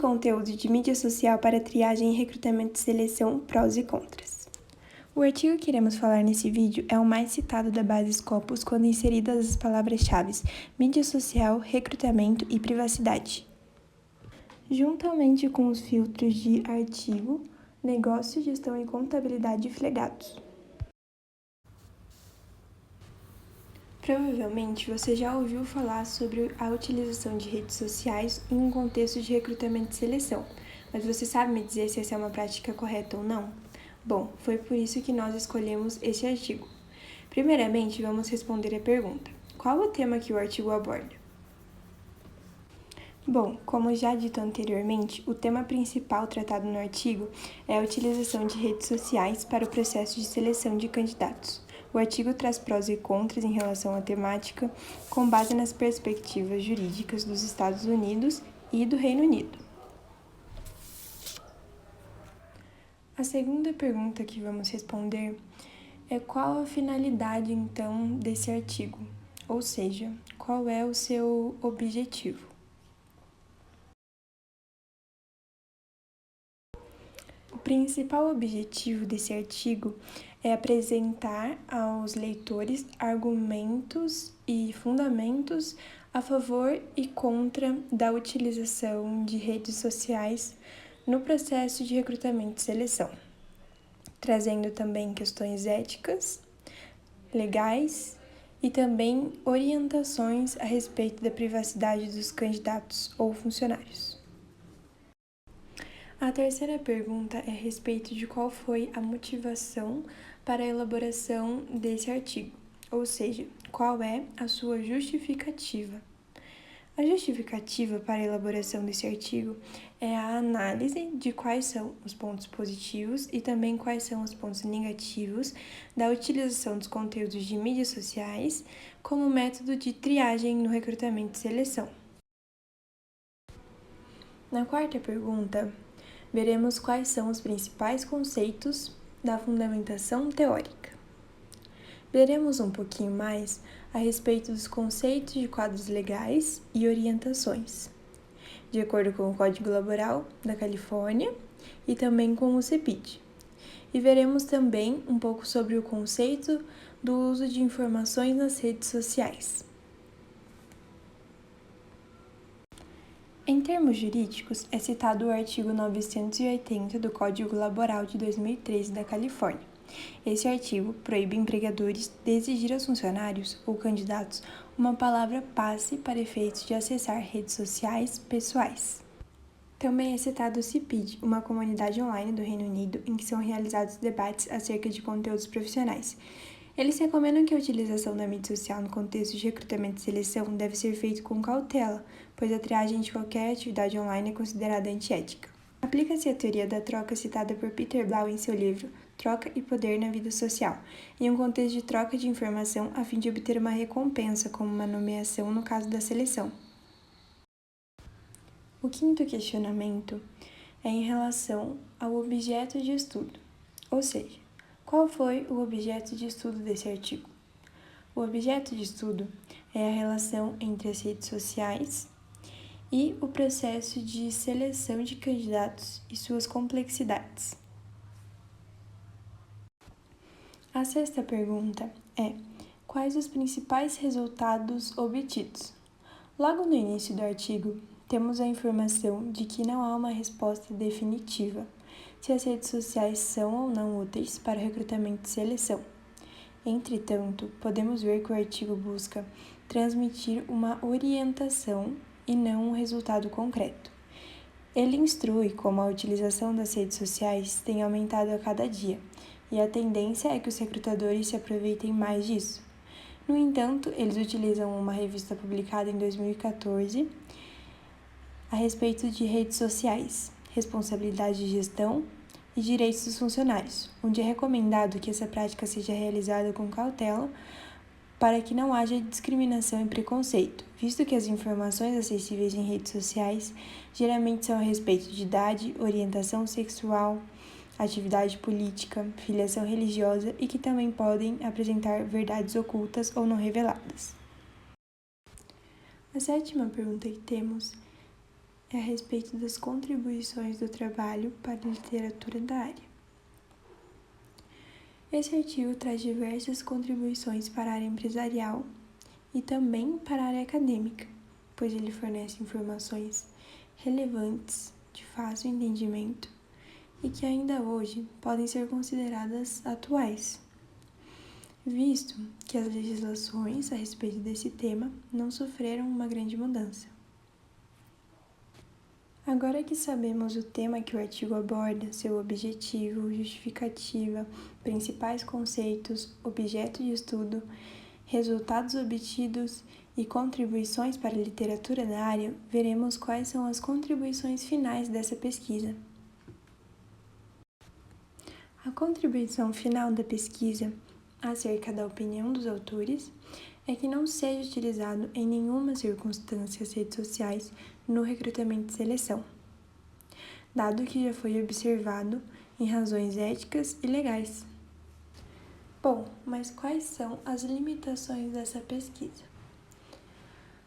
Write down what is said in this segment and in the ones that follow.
conteúdo de mídia social para triagem e recrutamento e seleção, prós e contras. O artigo que iremos falar nesse vídeo é o mais citado da base Scopus quando inseridas as palavras-chave mídia social, recrutamento e privacidade, juntamente com os filtros de artigo, negócio, gestão e contabilidade flegados. Provavelmente você já ouviu falar sobre a utilização de redes sociais em um contexto de recrutamento e seleção, mas você sabe me dizer se essa é uma prática correta ou não? Bom, foi por isso que nós escolhemos esse artigo. Primeiramente, vamos responder a pergunta: qual o tema que o artigo aborda? Bom, como já dito anteriormente, o tema principal tratado no artigo é a utilização de redes sociais para o processo de seleção de candidatos. O artigo traz prós e contras em relação à temática, com base nas perspectivas jurídicas dos Estados Unidos e do Reino Unido. A segunda pergunta que vamos responder é qual a finalidade, então, desse artigo, ou seja, qual é o seu objetivo. O principal objetivo desse artigo é apresentar aos leitores argumentos e fundamentos a favor e contra da utilização de redes sociais no processo de recrutamento e seleção, trazendo também questões éticas, legais e também orientações a respeito da privacidade dos candidatos ou funcionários. A terceira pergunta é a respeito de qual foi a motivação para a elaboração desse artigo, ou seja, qual é a sua justificativa. A justificativa para a elaboração desse artigo é a análise de quais são os pontos positivos e também quais são os pontos negativos da utilização dos conteúdos de mídias sociais como método de triagem no recrutamento e seleção. Na quarta pergunta, veremos quais são os principais conceitos da fundamentação teórica. Veremos um pouquinho mais a respeito dos conceitos de quadros legais e orientações, de acordo com o Código Laboral da Califórnia e também com o CEPID. E veremos também um pouco sobre o conceito do uso de informações nas redes sociais. Em termos jurídicos, é citado o artigo 980 do Código Laboral de 2013 da Califórnia. Esse artigo proíbe empregadores de exigir aos funcionários ou candidatos uma palavra-passe para efeitos de acessar redes sociais pessoais. Também é citado o CIPID, uma comunidade online do Reino Unido em que são realizados debates acerca de conteúdos profissionais. Eles recomendam que a utilização da mídia social no contexto de recrutamento e seleção deve ser feita com cautela, pois a triagem de qualquer atividade online é considerada antiética. Aplica-se a teoria da troca citada por Peter Blau em seu livro Troca e Poder na Vida Social, em um contexto de troca de informação a fim de obter uma recompensa, como uma nomeação no caso da seleção. O quinto questionamento é em relação ao objeto de estudo, ou seja, qual foi o objeto de estudo desse artigo? O objeto de estudo é a relação entre as redes sociais e o processo de seleção de candidatos e suas complexidades. A sexta pergunta é: quais os principais resultados obtidos? Logo no início do artigo, temos a informação de que não há uma resposta definitiva se as redes sociais são ou não úteis para recrutamento e seleção. Entretanto, podemos ver que o artigo busca transmitir uma orientação e não um resultado concreto. Ele instrui como a utilização das redes sociais tem aumentado a cada dia, e a tendência é que os recrutadores se aproveitem mais disso. No entanto, eles utilizam uma revista publicada em 2014 a respeito de redes sociais, responsabilidade de gestão e direitos dos funcionários, onde é recomendado que essa prática seja realizada com cautela para que não haja discriminação e preconceito, visto que as informações acessíveis em redes sociais geralmente são a respeito de idade, orientação sexual, atividade política, filiação religiosa e que também podem apresentar verdades ocultas ou não reveladas. A sétima pergunta que temos é a respeito das contribuições do trabalho para a literatura da área. Esse artigo traz diversas contribuições para a área empresarial e também para a área acadêmica, pois ele fornece informações relevantes, de fácil entendimento e que ainda hoje podem ser consideradas atuais, visto que as legislações a respeito desse tema não sofreram uma grande mudança. Agora que sabemos o tema que o artigo aborda, seu objetivo, justificativa, principais conceitos, objeto de estudo, resultados obtidos e contribuições para a literatura da área, veremos quais são as contribuições finais dessa pesquisa. A contribuição final da pesquisa, acerca da opinião dos autores, é que não seja utilizado em nenhuma circunstância as redes sociais no recrutamento e seleção, dado que já foi observado em razões éticas e legais. Bom, mas quais são as limitações dessa pesquisa?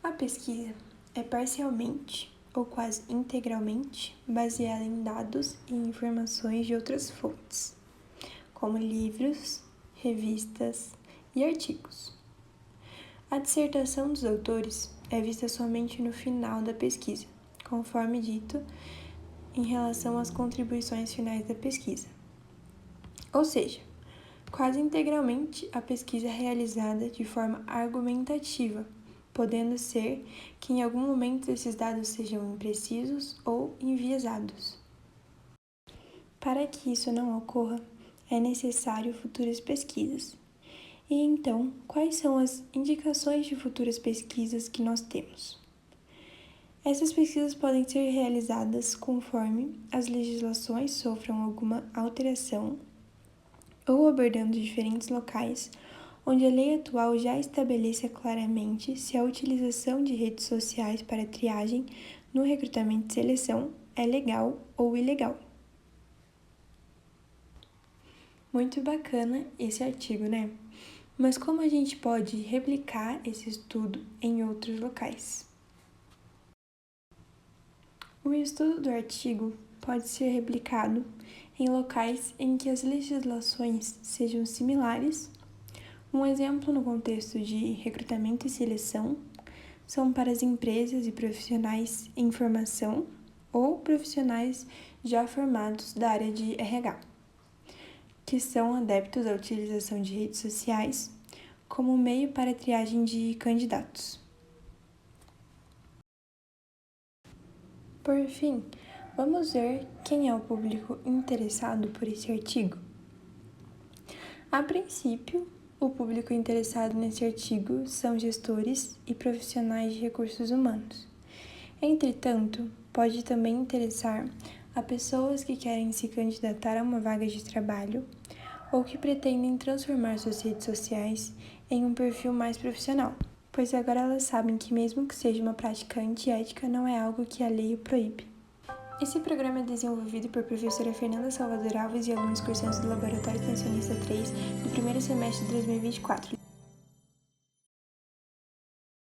A pesquisa é parcialmente ou quase integralmente baseada em dados e informações de outras fontes, como livros, revistas e artigos. A dissertação dos autores é vista somente no final da pesquisa, conforme dito em relação às contribuições finais da pesquisa. Ou seja, quase integralmente a pesquisa é realizada de forma argumentativa, podendo ser que em algum momento esses dados sejam imprecisos ou enviesados. Para que isso não ocorra, é necessário futuras pesquisas. E então, quais são as indicações de futuras pesquisas que nós temos? Essas pesquisas podem ser realizadas conforme as legislações sofram alguma alteração ou abordando diferentes locais, onde a lei atual já estabeleça claramente se a utilização de redes sociais para triagem no recrutamento e seleção é legal ou ilegal. Muito bacana esse artigo, né? Mas como a gente pode replicar esse estudo em outros locais? O estudo do artigo pode ser replicado em locais em que as legislações sejam similares. Um exemplo no contexto de recrutamento e seleção são para as empresas e profissionais em formação ou profissionais já formados da área de RH, que são adeptos à utilização de redes sociais como meio para a triagem de candidatos. Por fim, vamos ver quem é o público interessado por esse artigo. A princípio, o público interessado nesse artigo são gestores e profissionais de recursos humanos. Entretanto, pode também interessar a pessoas que querem se candidatar a uma vaga de trabalho ou que pretendem transformar suas redes sociais em um perfil mais profissional, pois agora elas sabem que mesmo que seja uma prática antiética, não é algo que a lei o proíbe. Esse programa é desenvolvido por professora Fernanda Salvador Alves e alunos cursantes do Laboratório Extensionista 3 do primeiro semestre de 2024.